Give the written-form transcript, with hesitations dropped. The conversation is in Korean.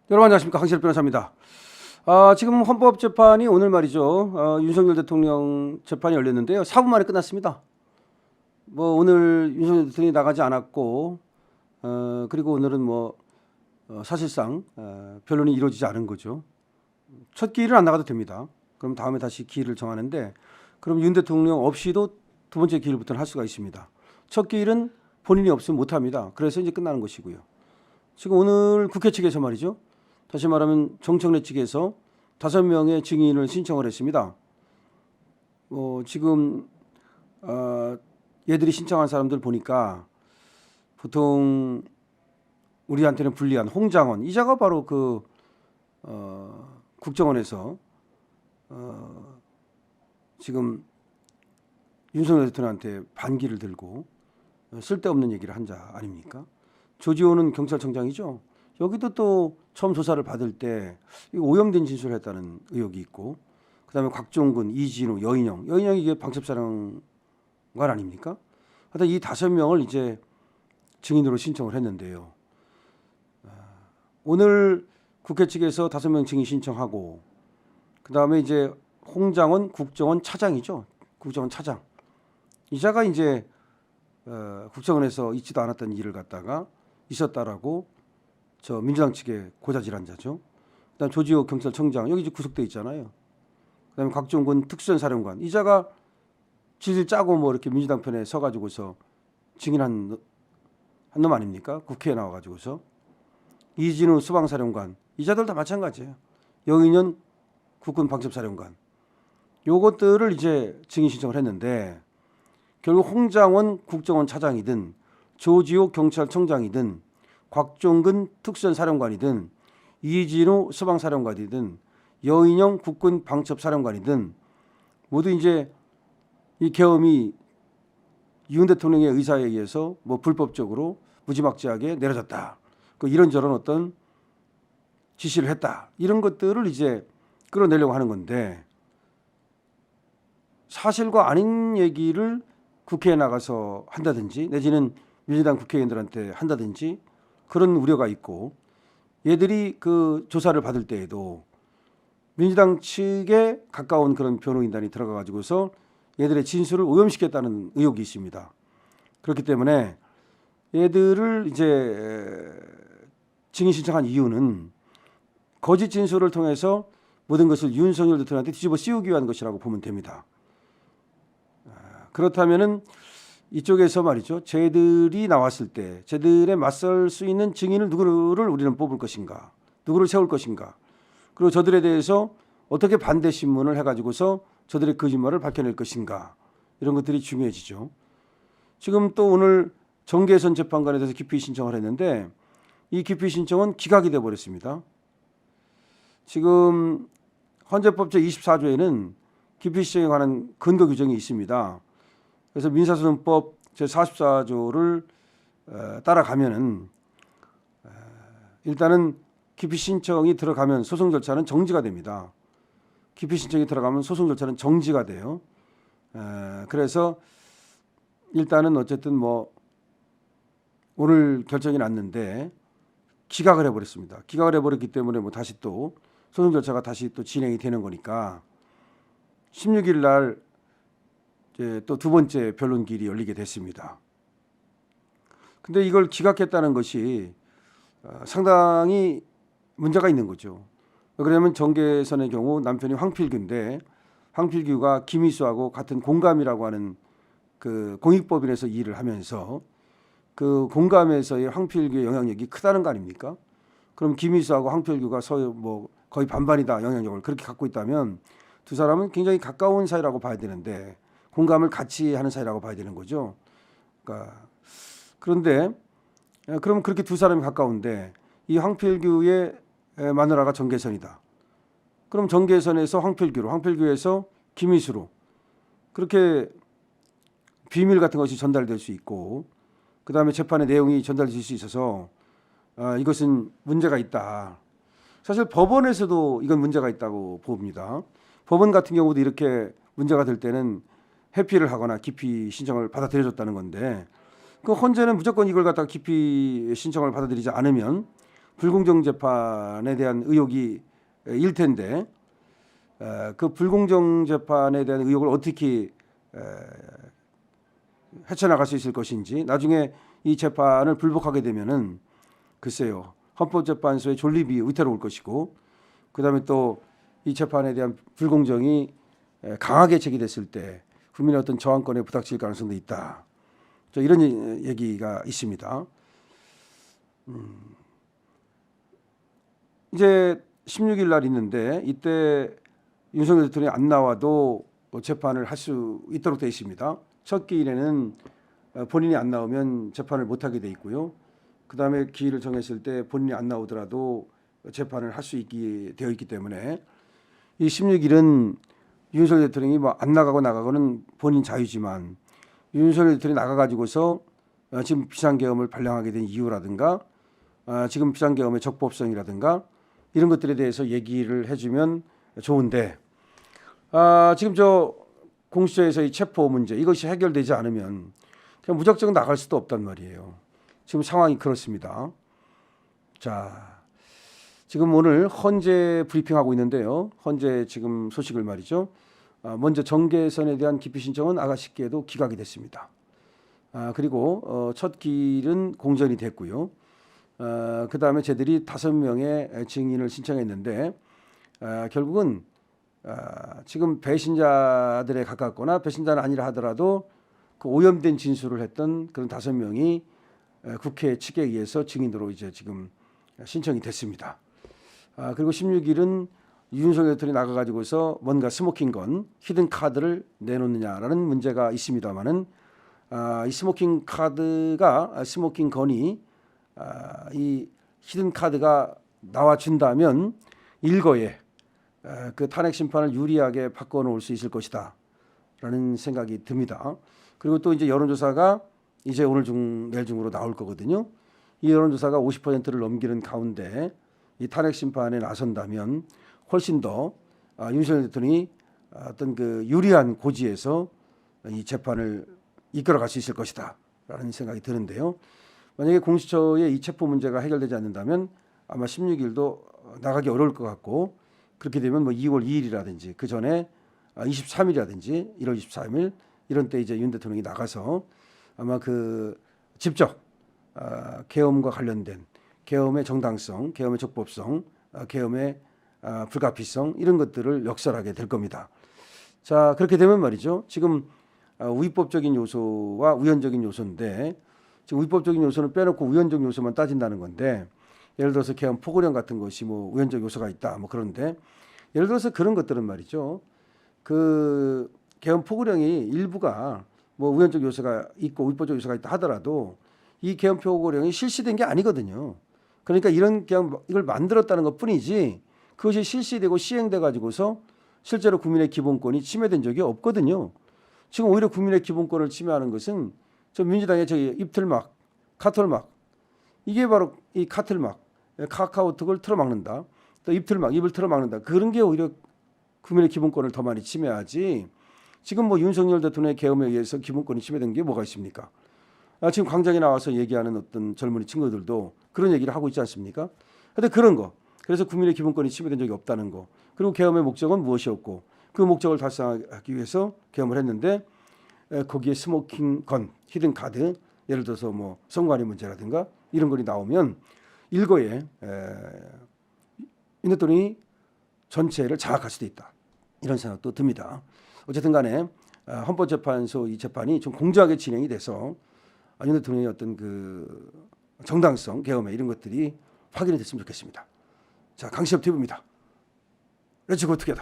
여러분 안녕하십니까, 강신일 변호사입니다. 지금 헌법재판이 오늘 말이죠. 윤석열 대통령 재판이 열렸는데요. 4분 만에 끝났습니다. 뭐 오늘 윤석열 대통령이 나가지 않았고, 그리고 오늘은 사실상 변론이 이루어지지 않은 거죠. 첫 기일은 안 나가도 됩니다. 그럼 다음에 다시 기일을 정하는데, 그럼 윤 대통령 없이도 두 번째 기일부터는 할 수가 있습니다. 첫 기일은 본인이 없으면 못 합니다. 그래서 이제 끝나는 것이고요. 지금 오늘 국회 측에서 말이죠. 다시 말하면 정청래 측에서 5명의 증인을 신청을 했습니다. 지금 얘들이 신청한 사람들 보니까 보통 우리한테는 불리한 홍장원 이자가 바로 국정원에서 지금 윤석열 대통령한테 반기를 들고 쓸데없는 얘기를 한 자 아닙니까? 조지호는 경찰청장이죠. 여기도 또 처음 조사를 받을 때 오염된 진술을 했다는 의혹이 있고, 그다음에 곽종근, 이진우, 여인영이 이게 방첩사령관 아닙니까? 하여튼 이 5명을 이제 증인으로 신청을 했는데요. 오늘 국회 측에서 5명 증인 신청하고, 그다음에 이제 홍장원 국정원 차장이죠. 국정원 차장. 이자가 이제 국정원에서 있지도 않았던 일을 갖다가 있었다라고 저 민주당 측의 고자질한 자죠. 그다음 조지호 경찰청장 여기 이제 구속돼 있잖아요. 그다음에 곽종근 특수전사령관 이자가 질질 짜고 뭐 이렇게 민주당 편에 서가지고서 증인한 한 놈 아닙니까? 국회에 나와가지고서 이진우 수방사령관 이자들 다 마찬가지예요. 영인현 국군 방첩사령관 요것들을 이제 증인 신청을 했는데, 결국 홍장원 국정원 차장이든 조지호 경찰청장이든 곽종근 특수전사령관이든 이진우 수방사령관이든 여인영 국군 방첩사령관이든 모두 이제 이 계엄이 윤 대통령의 의사에 의해서 불법적으로 무지막지하게 내려졌다. 이런저런 어떤 지시를 했다. 이런 것들을 이제 끌어내려고 하는 건데, 사실과 아닌 얘기를 국회에 나가서 한다든지 내지는 민주당 국회의원들한테 한다든지 그런 우려가 있고, 얘들이 그 조사를 받을 때에도 민주당 측에 가까운 그런 변호인단이 들어가 가지고서 얘들의 진술을 오염시켰다는 의혹이 있습니다. 그렇기 때문에 얘들을 이제 증인 신청한 이유는 거짓 진술을 통해서 모든 것을 윤석열 대통령한테 뒤집어 씌우기 위한 것이라고 보면 됩니다. 그렇다면은 이쪽에서 말이죠. 쟤들이 나왔을 때 쟤들에 맞설 수 있는 증인을 누구를 우리는 뽑을 것인가, 누구를 세울 것인가, 그리고 저들에 대해서 어떻게 반대 신문을 해가지고서 저들의 거짓말을 밝혀낼 것인가, 이런 것들이 중요해지죠. 지금 또 오늘 정계선 재판관에 대해서 기피 신청을 했는데 이 기피 신청은 기각이 돼 버렸습니다. 지금 헌재법 제24조에는 기피 신청에 관한 근거 규정이 있습니다. 그래서 민사소송법 제44조를 따라가면은 일단은 기피 신청이 들어가면 소송 절차는 정지가 됩니다. 기피 신청이 들어가면 소송 절차는 정지가 돼요. 그래서 일단은 어쨌든 오늘 결정이 났는데 기각을 해버렸습니다. 기각을 해버렸기 때문에 다시 또 소송 절차가 다시 또 진행이 되는 거니까 16일 날 또 두 번째 변론 기일이 열리게 됐습니다. 근데 이걸 기각했다는 것이 상당히 문제가 있는 거죠. 그러면 정계선의 경우 남편이 황필규인데 황필규가 김희수하고 같은 공감이라고 하는 그 공익법인에서 일을 하면서 그 공감에서의 황필규의 영향력이 크다는 거 아닙니까? 그럼 김희수하고 황필규가 거의 반반이다 영향력을 그렇게 갖고 있다면 두 사람은 굉장히 가까운 사이라고 봐야 되는데 공감을 같이 하는 사이라고 봐야 되는 거죠. 그런데 그럼 그렇게 두 사람이 가까운데 이 황필규의 마누라가 정계선이다. 그럼 정계선에서 황필규에서 김희수로 그렇게 비밀 같은 것이 전달될 수 있고, 그 다음에 재판의 내용이 전달될 수 있어서 이것은 문제가 있다. 사실 법원에서도 이건 문제가 있다고 봅니다. 법원 같은 경우도 이렇게 문제가 될 때는 회피를 하거나 기피 신청을 받아들여줬다는 건데, 그 헌재는 무조건 이걸 갖다가 기피 신청을 받아들이지 않으면 불공정 재판에 대한 의혹이 일 텐데 그 불공정 재판에 대한 의혹을 어떻게 헤쳐나갈 수 있을 것인지, 나중에 이 재판을 불복하게 되면은 글쎄요, 헌법재판소의 존립이 위태로울 것이고, 그다음에 또 이 재판에 대한 불공정이 강하게 제기됐을 때 국민의 어떤 저항권에 부닥칠 가능성도 있다. 이런 얘기가 있습니다. 이제 16일 날 있는데 이때 윤석열 대통령이 안 나와도 재판을 할 수 있도록 되어 있습니다. 첫 기일에는 본인이 안 나오면 재판을 못하게 돼 있고요. 그다음에 기일을 정했을 때 본인이 안 나오더라도 재판을 할 수 있게 되어 있기 때문에 이 16일은 윤석열 대통령이 뭐 안 나가고는 본인 자유지만, 윤석열 대통령이 나가가지고서 지금 비상계엄을 발령하게 된 이유라든가 지금 비상계엄의 적법성이라든가 이런 것들에 대해서 얘기를 해주면 좋은데, 지금 저 공수처에서의 체포 문제 이것이 해결되지 않으면 그냥 무작정 나갈 수도 없단 말이에요. 지금 상황이 그렇습니다. 자, 지금 오늘 헌재 브리핑하고 있는데요. 헌재 지금 소식을 말이죠. 먼저 정계선에 대한 기피 신청은 아가씨께도 기각이 됐습니다. 그리고 첫 기일은 공전이 됐고요. 그다음에 저들이 5명의 증인을 신청했는데 결국은 지금 배신자들에 가깝거나 배신자는 아니라 하더라도 그 오염된 진술을 했던 그런 5명이 국회 측에 의해서 증인으로 이제 지금 신청이 됐습니다. 그리고 16일은 윤석열 대통령이 나가가지고서 뭔가 스모킹 건, 히든 카드를 내놓느냐라는 문제가 있습니다만은 이 스모킹 카드가 스모킹 건이 이 히든 카드가 나와준다면 일거에 그 탄핵 심판을 유리하게 바꿔놓을 수 있을 것이다라는 생각이 듭니다. 그리고 또 이제 여론조사가 이제 오늘 중 내일 중으로 나올 거거든요. 이 여론조사가 50%를 넘기는 가운데 이 탄핵 심판에 나선다면 훨씬 더 윤석열 대통령이 어떤 그 유리한 고지에서 이 재판을 이끌어갈 수 있을 것이다라는 생각이 드는데요. 만약에 공수처의 이 체포 문제가 해결되지 않는다면 아마 16일도 나가기 어려울 것 같고, 그렇게 되면 뭐 2월 2일이라든지 그 전에 23일이라든지 1월 23일 이런 때 이제 윤 대통령이 나가서 아마 그 직접 계엄과 관련된 계엄의 정당성, 계엄의 적법성, 계엄의 불가피성 이런 것들을 역설하게 될 겁니다. 자, 그렇게 되면 말이죠. 지금 위법적인 요소와 우연적인 요소인데, 지금 위법적인 요소는 빼놓고 우연적 요소만 따진다는 건데, 예를 들어서 계엄 포고령 같은 것이 뭐 우연적 요소가 있다 뭐 그런데, 예를 들어서 그런 것들은 말이죠. 그 계엄 포고령이 일부가 뭐 우연적 요소가 있고 위법적 요소가 있다 하더라도 이 계엄 포고령이 실시된 게 아니거든요. 그러니까 이런 계엄 이걸 만들었다는 것뿐이지 그것이 실시되고 시행돼 가지고서 실제로 국민의 기본권이 침해된 적이 없거든요. 지금 오히려 국민의 기본권을 침해하는 것은 저 민주당의 저기 입틀막, 카톨막, 이게 바로 이 카틀막, 카카오톡을 틀어막는다. 또 입을 틀어막는다. 그런 게 오히려 국민의 기본권을 더 많이 침해하지. 지금 뭐 윤석열 대통령의 계엄에 의해서 기본권이 침해된 게 뭐가 있습니까? 지금 광장에 나와서 얘기하는 어떤 젊은이 친구들도 그런 얘기를 하고 있지 않습니까? 근데 그런 거. 그래서 국민의 기본권이 침해된 적이 없다는 거. 그리고 계엄의 목적은 무엇이었고 그 목적을 달성하기 위해서 계엄을 했는데 거기에 스모킹 건, 히든 카드, 예를 들어서 뭐 선관위 문제라든가 이런 것이 나오면 일거에 윤 대통령이 전체를 장악할 수도 있다. 이런 생각도 듭니다. 어쨌든 간에 헌법재판소 이 재판이 좀 공정하게 진행이 돼서 윤 대통령의 어떤 그 정당성, 계엄의 이런 것들이 확인이 됐으면 좋겠습니다. 자, 강시엽 TV입니다. 렛츠 고 투게더.